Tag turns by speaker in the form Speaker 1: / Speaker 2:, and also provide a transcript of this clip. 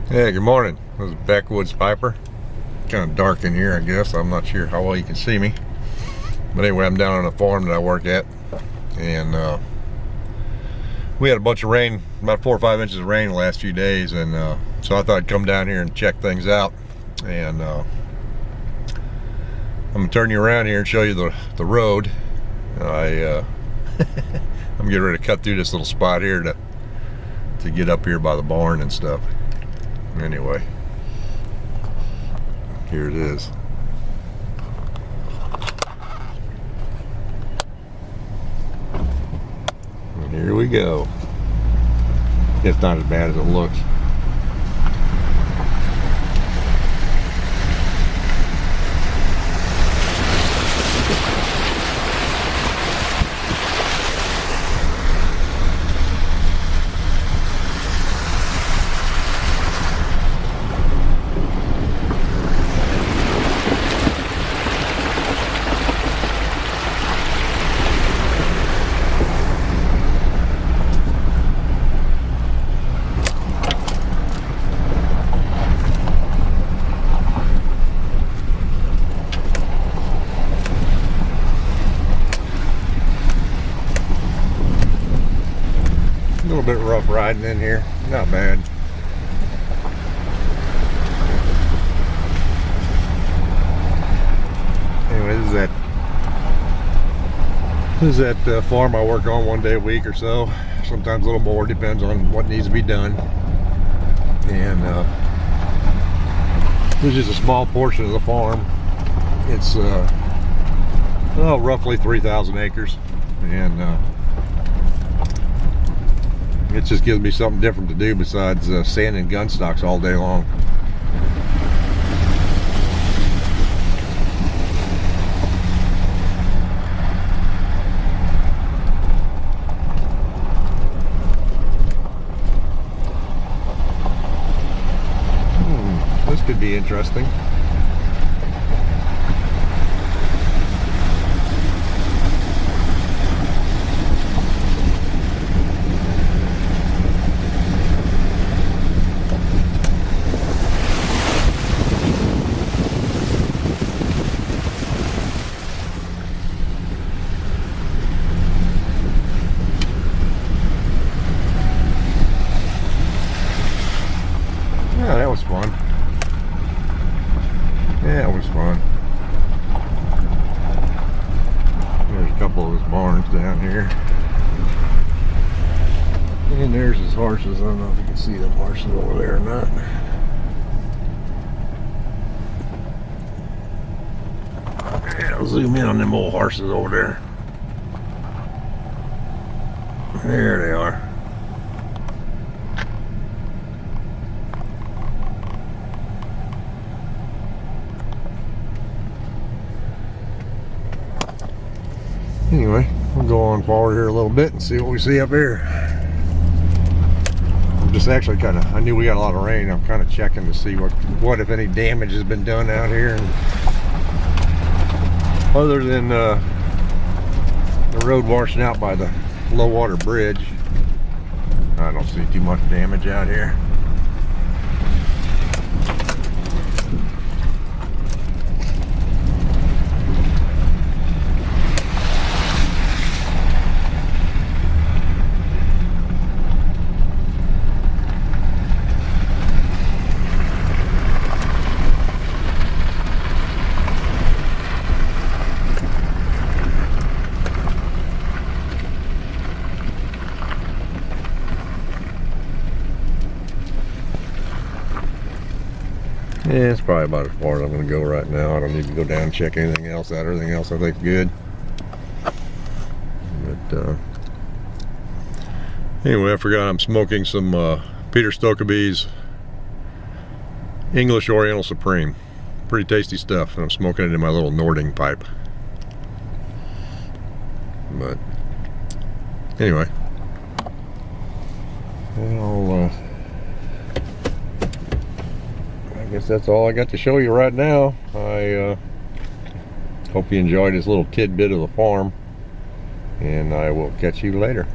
Speaker 1: Yeah, good morning. This is Backwoods Piper. Kind of dark in here, I guess. I'm not sure how well you can see me. But anyway, I'm down on a farm that I work at. And we had a bunch of rain, about 4 or 5 inches of rain the last few days. And so I thought I'd come down here and check things out. And I'm going to turn you around here and show you the road. I'm getting ready to cut through this little spot here to get up here by the barn and stuff. Anyway, here it is. And here we go. It's not as bad as it looks. A little bit rough riding in here, not bad. Anyway, this is that farm I work on 1 day a week or so. Sometimes a little more, depends on what needs to be done. And this is just a small portion of the farm. It's roughly 3,000 acres, and it just gives me something different to do besides sanding gun stocks all day long. This could be interesting. Yeah, that was fun. Yeah, it was fun. There's a couple of his barns down here. And there's his horses. I don't know if you can see them horses over there or not. Yeah, I'll zoom in on them old horses over there. There they are. Anyway, we'll go on forward here a little bit and see what we see up here. I'm just actually I knew we got a lot of rain. I'm kind of checking to see what if any damage has been done out here. And other than the road washing out by the low water bridge, I don't see too much damage out here. Yeah, it's probably about as far as I'm going to go right now. I don't need to go down and check anything else out. Everything else I think is good. But anyway, I forgot I'm smoking some Peter Stokkebye's English Oriental Supreme. Pretty tasty stuff, and I'm smoking it in my little Nording pipe. But anyway, I guess that's all I got to show you right now. I hope you enjoyed this little tidbit of the farm, and I will catch you later.